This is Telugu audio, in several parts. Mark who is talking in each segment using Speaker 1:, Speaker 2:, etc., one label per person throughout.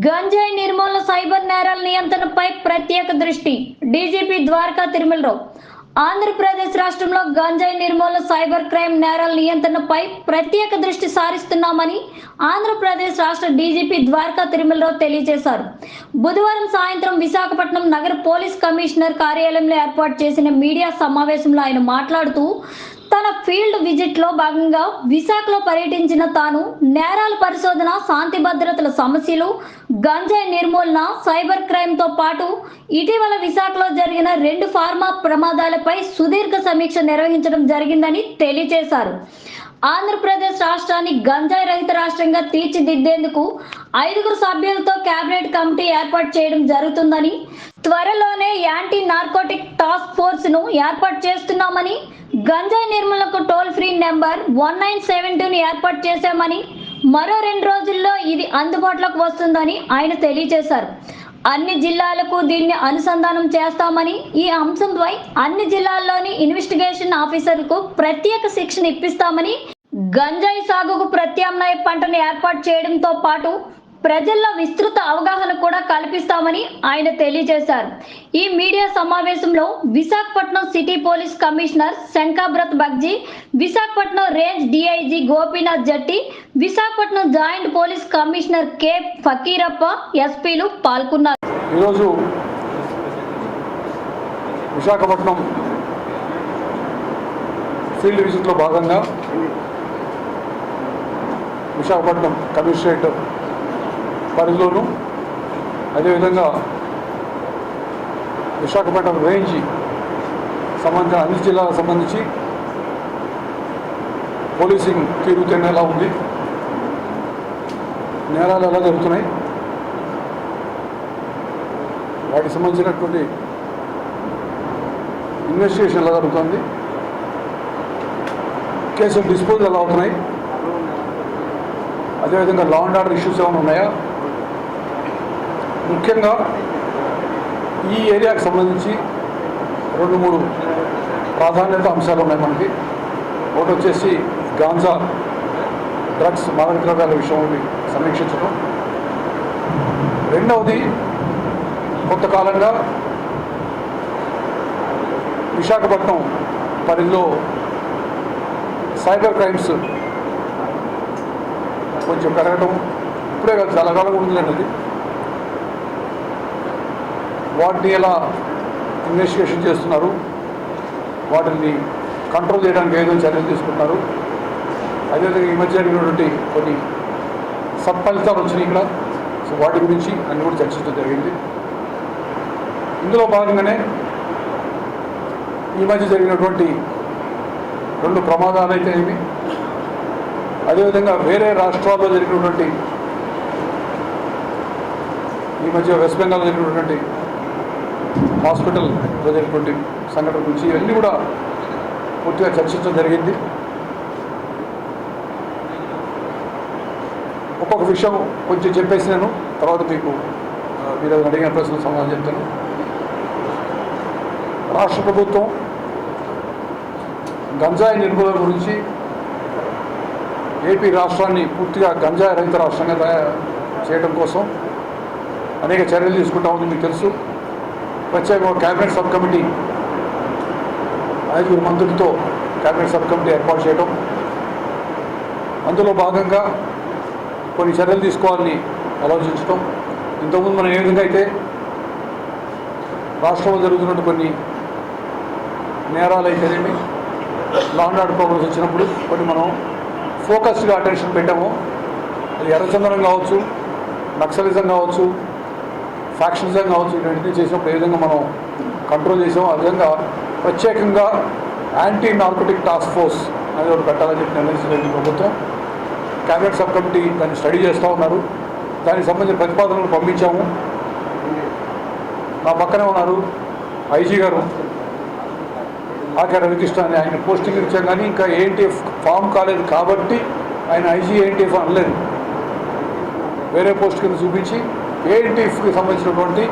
Speaker 1: గంజాయి నిర్మూలన సైబర్ నేరాల నియంత్రణపై ప్రత్యేక దృష్టి డీజీపీ ద్వారకా తిరుమలరావు ఆంధ్రప్రదేశ్ రాష్ట్రంలో గంజాయి నిర్మూలన సైబర్ క్రైమ్ నేరాల నియంత్రణపై ప్రత్యేక దృష్టి సారిస్తున్నామని ఆంధ్రప్రదేశ్ రాష్ట్ర డీజీపీ ద్వారకా తిరుమలరావు తెలియజేశారు. బుధవారం సాయంత్రం విశాఖపట్నం నగర పోలీస్ కమిషనర్ కార్యాలయంలో ఏర్పాటు చేసిన మీడియా సమావేశంలో ఆయన మాట్లాడుతూ తన ఫీల్డ్ విజిట్ లో భాగంగా విశాఖలో పర్యటించిన తాను నేరాల పరిశోధన, శాంతి భద్రతల సమస్యలు, గంజాయి నిర్మూలన, సైబర్ క్రైమ్ తో పాటు ఇటీవల విశాఖలో జరిగిన 2 ఫార్మా ప్రమాదాలపై సుదీర్ఘ సమీక్ష నిర్వహించడం జరిగిందని తెలియజేశారు. ఆంధ్రప్రదేశ్ రాష్ట్రాన్ని గంజాయి రహిత రాష్ట్రంగా తీర్చిదిద్దేందుకు 5 సభ్యులతో కేబినెట్ కమిటీ ఏర్పాటు చేయడం జరుగుతుందని, త్వరలోనే యాంటీ నార్కోటిక్ టాస్క్ ఫోర్స్ ను ఏర్పాటు చేస్తున్నామని, గంజాయి నిర్మూలనకు టోల్ ఫ్రీ నెంబర్ 1972ను ఏర్పాటు చేశామని, మరో 2 రోజుల్లో ఇది అందుబాటులోకి వస్తుందని ఆయన తెలియజేశారు. అన్ని జిల్లాలకు దీన్ని అనుసంధానం చేస్తామని, ఈ అంశంపై అన్ని జిల్లాల్లోని ఇన్వెస్టిగేషన్ ఆఫీసర్లకు ప్రత్యేక శిక్షణ ఇప్పిస్తామని, గంజాయి సాగుకు ప్రత్యామ్నాయ పంటను ఏర్పాటు చేయడంతో పాటు ప్రజల్లో విస్తృత అవగాహన కూడా కల్పిస్తామని ఆయన తెలియజేశారు. ఈ మీడియా సమావేశంలో Visakhapatnam city police commissioner Shankhabrata Bagchi, Visakhapatnam range DIG Gopinath Jatti, Visakhapatnam joint police commissioner K Fakirappa, ఎస్పీలు పాల్గొన్నారు.
Speaker 2: ఈరోజు విశాఖపట్నం ఫీల్డ్ విజిట్లో భాగంగా విశాఖపట్నం కమిషనరేట్ పరిధిలోను, అదేవిధంగా విశాఖపట్నం రేంజ్ సంబంధించిన అన్ని జిల్లాలకు సంబంధించి పోలీసింగ్ తీరుతెన్ను ఎలా ఉంది, నేరాలు ఎలా జరుగుతున్నాయి, వాటికి సంబంధించినటువంటి ఇన్వెస్టిగేషన్ ఎలా జరుగుతుంది, కేసులు డిస్పోజల్ ఎలా అవుతున్నాయి, అదేవిధంగా లా అండ్ ఆర్డర్ ఇష్యూస్ ఏమైనా ఉన్నాయా, ముఖ్యంగా ఈ ఏరియాకు సంబంధించి 2-3 ప్రాధాన్యత అంశాలు ఉన్నాయి మనకి. ఒకటి వచ్చేసి గాంజా, డ్రగ్స్, మాదక ద్రవ్యాల విషయాన్ని సమీక్షించడం. రెండవది, కొంతకాలంగా విశాఖపట్నం పరిధిలో సైబర్ క్రైమ్స్ కొంచెం పెరగడం, ఇప్పుడే కాదు చాలా కాలంగా ఉందండి. వాటిని ఎలా ఇన్వెస్టిగేషన్ చేస్తున్నారు, వాటిని కంట్రోల్ చేయడానికి ఏదైనా చర్యలు తీసుకుంటున్నారు, అదేవిధంగా ఈ మధ్య జరిగినటువంటి కొన్ని సత్ఫలితాలు వచ్చినాయి ఇక్కడ. సో వాటి గురించి అన్ని కూడా చర్చించడం జరిగింది. ఇందులో భాగంగానే ఈ మధ్య జరిగినటువంటి 2 ప్రమాదాలు అయితే ఏమి, అదేవిధంగా వేరే రాష్ట్రాల్లో జరిగినటువంటి, ఈ మధ్య వెస్ట్ బెంగాల్లో జరిగినటువంటి హాస్పిటల్లో జరిగినటువంటి సంఘటన గురించి ఇవన్నీ కూడా పూర్తిగా చర్చించడం జరిగింది. ఒక్కొక్క విషయం కొంచెం చెప్పేసి నేను తర్వాత మీకు మీరు అడిగిన ప్రశ్నలు సమాధానం చెప్తాను. రాష్ట్ర ప్రభుత్వం గంజాయి నిర్మూలన గురించి ఏపీ రాష్ట్రాన్ని పూర్తిగా గంజాయి రహిత రాష్ట్రంగా చేయడం కోసం అనేక చర్యలు తీసుకుంటా ఉంది. మీకు తెలుసు, ప్రత్యేక క్యాబినెట్ సబ్ కమిటీ 5 మంత్రులతో క్యాబినెట్ సబ్ కమిటీ ఏర్పాటు చేయడం, అందులో భాగంగా కొన్ని చర్యలు తీసుకోవాలని ఆలోచించడం. ఇంతకుముందు మనం ఏ విధంగా అయితే రాష్ట్రంలో జరుగుతున్నట్టు కొన్ని నేరాలు అయితేనేమి, లా అండ్ ఆర్డర్ ప్రాబ్లమ్స్ వచ్చినప్పుడు కొన్ని మనం ఫోకస్డ్గా అటెన్షన్ పెట్టాము. అది ఎర్రచందనం కావచ్చు, నక్సలిజం కావచ్చు, ఫ్యాక్షనిజం కావచ్చు, ఇవన్నీ చేసినప్పుడు ఏ విధంగా మనం కంట్రోల్ చేసాము. ఆ విధంగా ప్రత్యేకంగా యాంటీ నార్కోటిక్ టాస్క్ ఫోర్స్ అనేది ఒకటి పెట్టాలని చెప్పి నిర్ణయించిన ప్రభుత్వం. క్యాబినెట్ సబ్ కమిటీ దాన్ని స్టడీ చేస్తూ ఉన్నారు. దానికి సంబంధించిన ప్రతిపాదనలు పంపించాము. నా పక్కనే ఉన్నారు ఐజీ గారు ఆకే రవికృష్ణ అని, ఆయన పోస్టింగ్ ఇచ్చాం కానీ ఇంకా ఏఎన్టీఎఫ్ ఫామ్ కాలేదు కాబట్టి ఆయన ఐజీ ఏఎన్టీఎఫ్ అనలేదు. వేరే పోస్ట్ కింద చూపించి ఏఎన్టీఎఫ్కి సంబంధించినటువంటి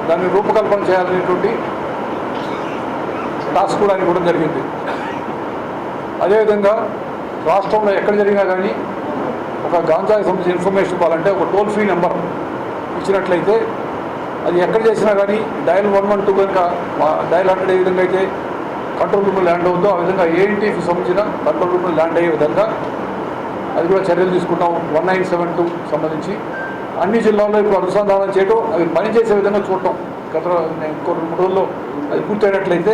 Speaker 2: దాన్ని రూపకల్పన చేయాలనేటువంటి టాస్క్ కూడా ఆయన కూడా జరిగింది. అదేవిధంగా రాష్ట్రంలో ఎక్కడ జరిగినా కానీ ఒక గాంజాకి సంబంధించిన ఇన్ఫర్మేషన్ ఇవ్వాలంటే ఒక టోల్ ఫ్రీ నెంబర్ ఇచ్చినట్లయితే అది ఎక్కడ చేసినా కానీ డయల్ 112 కనుక డయల్ 100 ఏ విధంగా అయితే కంట్రోల్ రూమ్ ల్యాండ్ అవుతుందో ఆ విధంగా ఏఎన్టీకి సంబంధించిన కంట్రోల్ రూమ్ ల్యాండ్ అయ్యే విధంగా అది కూడా చర్యలు తీసుకుంటాం. 1972 సంబంధించి అన్ని జిల్లాల్లో ఇప్పుడు అనుసంధానం చేయడం, అవి పనిచేసే విధంగా చూడటం. గత ఇంకో 2-3 రోజుల్లో అది పూర్తయినట్లయితే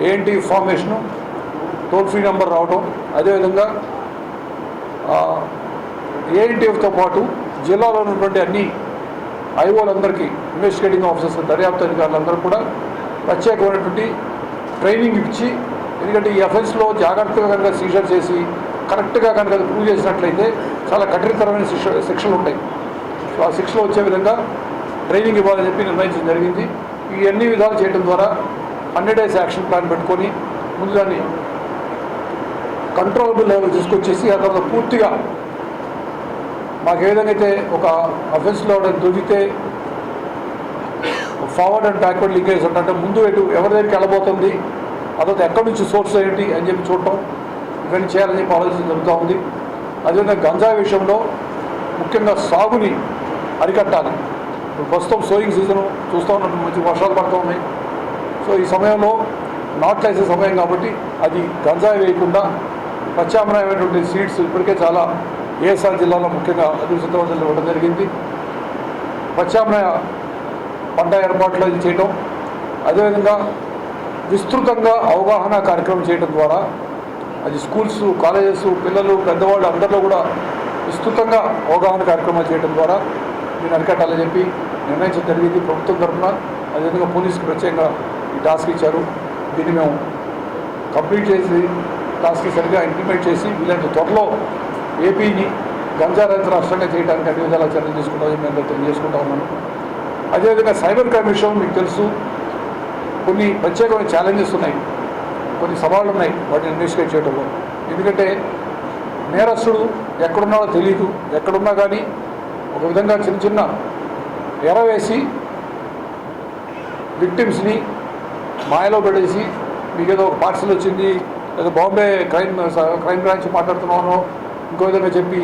Speaker 2: ANT formation, toll free number రావడం, అదేవిధంగా ఏఎన్టీఎఫ్తో పాటు జిల్లాలో ఉన్నటువంటి అన్ని ఐఓలందరికీ, ఇన్వెస్టిగేటింగ్ ఆఫీసర్స్, దర్యాప్తు అధికారులందరూ కూడా ప్రత్యేకమైనటువంటి ట్రైనింగ్ ఇచ్చి, ఎందుకంటే ఈ అఫెన్స్లో జాగ్రత్తగా కనుక సీజర్ చేసి కరెక్ట్గా కనుక అది ప్రూవ్ చేసినట్లయితే చాలా కఠినతరమైన శిక్షలు ఉంటాయి. సో ఆ శిక్షలు వచ్చే విధంగా ట్రైనింగ్ ఇవ్వాలని చెప్పి నిర్ణయించడం జరిగింది. ఈ అన్ని విధాలు చేయడం ద్వారా 100 days యాక్షన్ ప్లాన్ పెట్టుకొని ముందు దాన్ని కంట్రోలబుల్ లెవెల్ తీసుకొచ్చేసి ఆ తర్వాత పూర్తిగా మాకు ఏ విధంగా అయితే ఒక అఫెన్స్లో దొరికితే ఫార్వర్డ్ అండ్ బ్యాక్వర్డ్ లింకేజ్ అంటే ముందు ఎటు ఎవరి దగ్గరికి వెళ్ళబోతుంది, అదొక ఎక్కడి నుంచి సోర్స్ ఏంటి అని చెప్పి చూడటం, ఇవన్నీ చేయాలని చెప్పి ఆలోచన జరుగుతూ ఉంది. అదేవిధంగా గంజాయి విషయంలో ముఖ్యంగా సాగుని అరికట్టాలి. ఇప్పుడు ప్రస్తుతం సోయింగ్ సీజను చూస్తూ ఉన్నట్టు మంచి వర్షాలు పడుతూ ఉన్నాయి. సో ఈ సమయంలో నాట్లు వేసే సమయం కాబట్టి అది గంజాయి వేయకుండా ప్రత్యామ్నాయమైనటువంటి సీడ్స్ ఇప్పటికే చాలా ఏఎస్ఆర్ జిల్లాలో ముఖ్యంగా అభివృద్ధి ఇవ్వడం జరిగింది. ప్రత్యామ్నాయ పంట ఏర్పాట్లు అది చేయటం, అదేవిధంగా విస్తృతంగా అవగాహన కార్యక్రమం చేయడం ద్వారా అది స్కూల్స్, కాలేజెస్, పిల్లలు, పెద్దవాళ్ళు అందరిలో కూడా విస్తృతంగా అవగాహన కార్యక్రమాలు చేయడం ద్వారా దీన్ని అరికట్టాలని చెప్పి నిర్ణయించడం జరిగింది ప్రభుత్వం తరఫున. అదేవిధంగా పోలీసుకి ప్రత్యేకంగా ఈ టాస్క్ ఇచ్చారు. దీన్ని మేము కంప్లీట్ చేసి టాస్క్ సరిగ్గా ఇంప్లిమెంట్ చేసి వీళ్ళంత త్వరలో ఏపీని గంజా రహిత రాష్ట్రంగా చేయడానికి అన్ని విధాలా చర్యలు తీసుకుంటామని మేము తెలియజేసుకుంటా ఉన్నాను. అదేవిధంగా సైబర్ క్రైమ్ విషయం మీకు తెలుసు, కొన్ని ప్రత్యేకమైన ఛాలెంజెస్ ఉన్నాయి, కొన్ని సవాళ్ళు ఉన్నాయి వాటిని ఇన్వెస్టిగేట్ చేయడంలో. ఎందుకంటే నేరస్తుడు ఎక్కడున్నాడో తెలియదు, ఎక్కడున్నా కానీ ఒక విధంగా చిన్న చిన్న ఎరవేసి విక్టిమ్స్ని మాయలో పడేసి మీకు ఏదో ఒక పార్సల్ వచ్చింది, లేదా బాంబే క్రైమ్ బ్రాంచ్ మాట్లాడుతున్నాను ఇంకో విధంగా చెప్పి,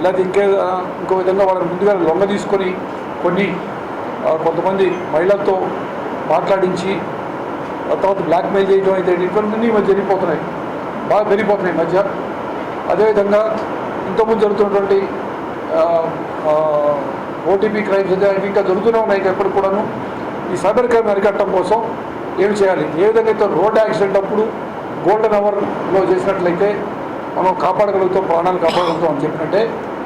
Speaker 2: లేకపోతే ఇంకో విధంగా వాళ్ళని ముందుగా లొంగ తీసుకొని కొంతమంది మహిళలతో మాట్లాడించి తర్వాత బ్లాక్మెయిల్ చేయడం అయితే ఇవన్నీ ఈ మధ్య బాగా పెరిగిపోతున్నాయి ఈ మధ్య. అదేవిధంగా ఇంతకుముందు జరుగుతున్నటువంటి ఓటీపీ క్రైమ్స్ అయితే ఇంకా జరుగుతూనే ఉన్నాయి. ఎప్పుడు కూడాను ఈ సైబర్ క్రైమ్ అరికట్టడం కోసం ఏమి చేయాలి, ఏ విధంగా అయితే రోడ్ యాక్సిడెంట్ అప్పుడు గోల్డెన్ అవర్లో చేసినట్లయితే మనం కాపాడగలుగుతాం, ప్రాణాలు కాపాడగలుగుతాం అని చెప్పినట్టే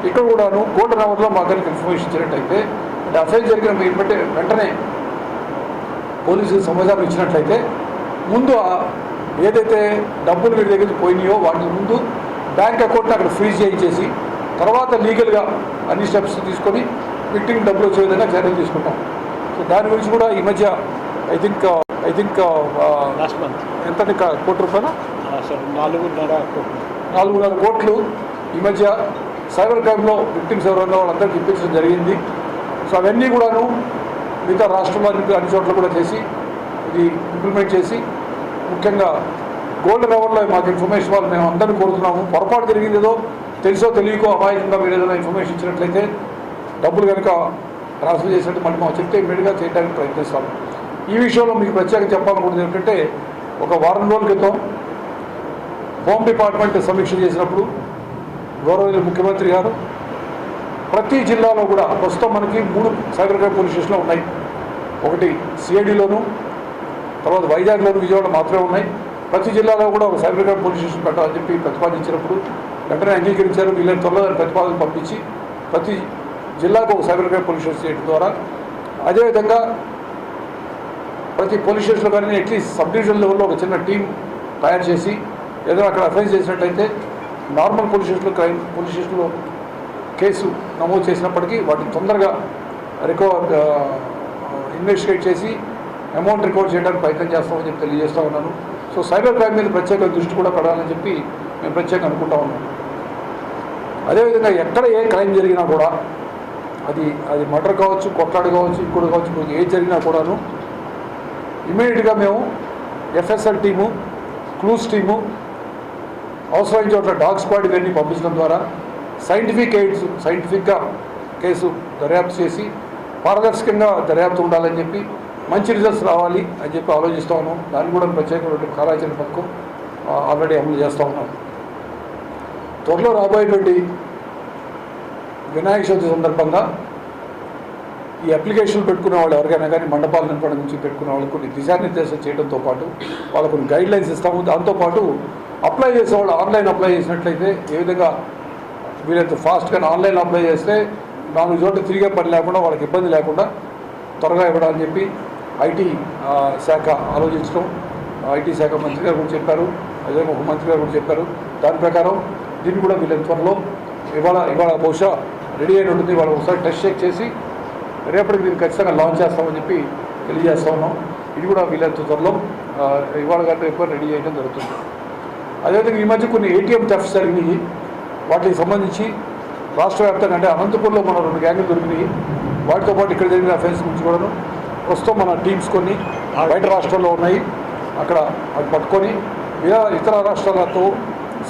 Speaker 2: ఇక్కడ కూడాను గోల్డెన్ అవర్లో మాకు కనుక ఇన్ఫర్మేషన్ ఇచ్చినట్టయితే, అంటే అఫెన్స్ జరిగిన వెంటనే పోలీసులు సమాచారం ఇచ్చినట్లయితే ముందు ఏదైతే డబ్బులు వీరి దగ్గరికి పోయినాయో వాటిని ముందు బ్యాంక్ అకౌంట్ని అక్కడ ఫ్రీజ్ చేయించేసి తర్వాత లీగల్గా అన్ని స్టెప్స్ తీసుకొని విక్టిమ్ డబ్బులు వచ్చే విధంగా చర్యలు తీసుకుంటాం. సో దాని గురించి కూడా ఈ మధ్య ఐ థింక్
Speaker 3: లాస్ట్ మంత్
Speaker 2: ఎంత ₹1 కోటి 4.5 కోట్లు ఈ మధ్య సైబర్ క్రైమ్లో విక్టిమ్స్ ఎవరైనా వాళ్ళందరికీ ఇప్పించడం జరిగింది. సో అవన్నీ కూడాను మిగతా రాష్ట్రంలో అన్ని చోట్ల కూడా చేసి ఇది ఇంప్లిమెంట్ చేసి, ముఖ్యంగా గోల్డెన్ అవర్లో మాకు ఇన్ఫర్మేషన్ వాళ్ళు మేము అందరినీ కోరుతున్నాము. పొరపాటు జరిగింది ఏదో తెలుసో తెలియకో అమాయకంగా మీరు ఏదైనా ఇన్ఫర్మేషన్ ఇచ్చినట్లయితే డబ్బులు కనుక ట్రాన్స్ఫర్ చేసినట్టు మళ్ళీ మాకు చెప్తే ఇమ్మీడియట్గా చేయడానికి ప్రయత్నిస్తాము. ఈ విషయంలో మీకు ప్రత్యేకంగా చెప్పాలనుకుంటుంది ఏంటంటే, ఒక వారం రోజుల క్రితం హోమ్ డిపార్ట్మెంట్ సమీక్ష చేసినప్పుడు గౌరవ ముఖ్యమంత్రి గారు ప్రతి జిల్లాలో కూడా ప్రస్తుతం మనకి 3 సైబర్ క్రైమ్ పోలీస్ స్టేషన్లు ఉన్నాయి. ఒకటి సిఐడిలోను, తర్వాత వైజాగ్లోను, విజయవాడ మాత్రమే ఉన్నాయి. ప్రతి జిల్లాలో కూడా ఒక సైబర్ క్రైమ్ పోలీస్ స్టేషన్ పెట్టాలని చెప్పి ప్రతిపాదించినప్పుడు వెంటనే అంగీకరించారు. వీళ్ళని త్వరలో దాని ప్రతిపాదన పంపించి ప్రతి జిల్లాకు ఒక సైబర్ క్రైమ్ పోలీస్ స్టేషన్ చేయడం ద్వారా, అదేవిధంగా ప్రతి పోలీస్ స్టేషన్లో కానీ అట్లీస్ట్ సబ్ డివిజన్ లెవెల్లో ఒక చిన్న టీం తయారు చేసి ఏదైనా అక్కడ అఫెన్స్ చేసినట్టయితే నార్మల్ పోలీస్ స్టేషన్లో కేసు నమోదు చేసినప్పటికీ వాటిని తొందరగా ఇన్వెస్టిగేట్ చేసి అమౌంట్ రికవర్ చేయడానికి ప్రయత్నం చేస్తామని చెప్పి తెలియజేస్తూ ఉన్నాను. సో సైబర్ క్రైమ్ మీద ప్రత్యేక దృష్టి కూడా పడాలని చెప్పి మేము ప్రత్యేకంగా అనుకుంటా ఉన్నాం. అదేవిధంగా ఎక్కడ ఏ క్రైమ్ జరిగినా కూడా అది మర్డర్ కావచ్చు, కొట్లాడు కావచ్చు, ఇంకోటి కావచ్చు, ఏది జరిగినా కూడాను ఇమీడియట్గా మేము ఎఫ్ఎస్ఎల్ టీము, క్లూస్ టీము, అవసరమైన చోట్ల డాగ్ స్క్వాడ్ ఇవన్నీ పంపించడం ద్వారా సైంటిఫిక్గా కేసు దర్యాప్తు చేసి పారదర్శకంగా దర్యాప్తు ఉండాలని చెప్పి మంచి రిజల్ట్స్ రావాలి అని చెప్పి ఆలోచిస్తూ ఉన్నాం. దాన్ని కూడా ప్రత్యేకమైన కార్యాచరణ పథకం ఆల్రెడీ అమలు చేస్తూ ఉన్నాం. త్వరలో రాబోయేటువంటి వినాయక చవితి సందర్భంగా ఈ అప్లికేషన్లు పెట్టుకునే వాళ్ళు ఎవరికైనా కానీ మండపాల నిర్మాణం నుంచి పెట్టుకునే వాళ్ళకు కొన్ని దిశానిర్దేశం చేయడంతో పాటు వాళ్ళకు కొన్ని గైడ్ లైన్స్ ఇస్తాము. దాంతోపాటు అప్లై చేసేవాళ్ళు ఆన్లైన్ అప్లై చేసినట్లయితే ఏ విధంగా వీలైతే ఫాస్ట్గా ఆన్లైన్ అప్లై చేస్తే 4 చోట్ల తిరిగే పని లేకుండా వాళ్ళకి ఇబ్బంది లేకుండా త్వరగా ఇవ్వడాలని చెప్పి ఐటీ శాఖ ఆలోచించడం, ఐటీ శాఖ మంత్రి గారు కూడా చెప్పారు, అదేవిధంగా హోంమంత్రి గారు కూడా చెప్పారు. దాని ప్రకారం దీన్ని కూడా వీళ్ళని త్వరలో ఇవాళ బహుశా రెడీ అయిన ఉంటుంది. వాళ్ళు ఒకసారి టెస్ట్ చెక్ చేసి రేపటికి దీన్ని ఖచ్చితంగా లాంచ్ చేస్తామని చెప్పి తెలియజేస్తా ఉన్నాం. ఇది కూడా వీళ్ళంత త్వరలో ఇవాళ కంటే ఎక్కువ రెడీ చేయడం జరుగుతుంది. అదేవిధంగా ఈ మధ్య కొన్ని ఏటీఎం థెఫ్ట్స్ జరిగినాయి. వాటికి సంబంధించి రాష్ట్ర వ్యాప్తంగా అంటే అనంతపూర్లో మన 2 గ్యాంగులు దొరికినాయి. వాటితో పాటు ఇక్కడ జరిగిన అఫెన్స్ గురించి కూడా ప్రస్తుతం మన టీమ్స్ కొన్ని బయట రాష్ట్రాల్లో ఉన్నాయి. అక్కడ అది పట్టుకొని ఇతర రాష్ట్రాలతో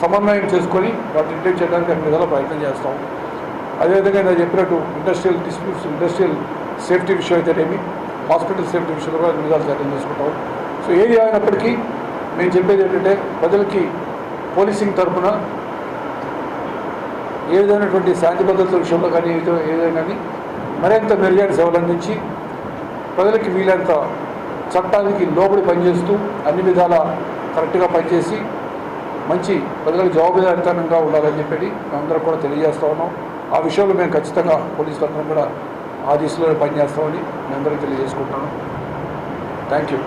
Speaker 2: సమన్వయం చేసుకొని వాటిని ఇంటెక్ట్ చేయడానికి అన్ని విధాల ప్రయత్నం చేస్తాం. అదేవిధంగా నేను చెప్పినట్టు ఇండస్ట్రియల్ డిస్ప్యూట్స్, ఇండస్ట్రియల్ సేఫ్టీ విషయం అయితేనేమి, హాస్పిటల్ సేఫ్టీ విషయంలో కూడా అన్ని విధాలు చర్యలు చేసుకుంటాం. సో ఏది అయినప్పటికీ మేము చెప్పేది ఏంటంటే ప్రజలకి పోలీసింగ్ తరఫున ఏ విధమైనటువంటి శాంతి భద్రతల విషయంలో కానీ ఏదైనా కానీ మరింత మెరుగైన సేవలు అందించి ప్రజలకి వీలంత చట్టానికి లోబడి పనిచేస్తూ అన్ని విధాల కరెక్ట్గా పనిచేసి మంచి ప్రజలకు జవాబుదారితనంగా ఉండాలని చెప్పి మేమందరం కూడా తెలియజేస్తూ ఉన్నాం. ఆ విషయంలో మేము ఖచ్చితంగా పోలీసులందరం కూడా ఆ దిశలో పనిచేస్తామని మీ అందరికీ తెలియజేసుకుంటున్నాను. Thank you.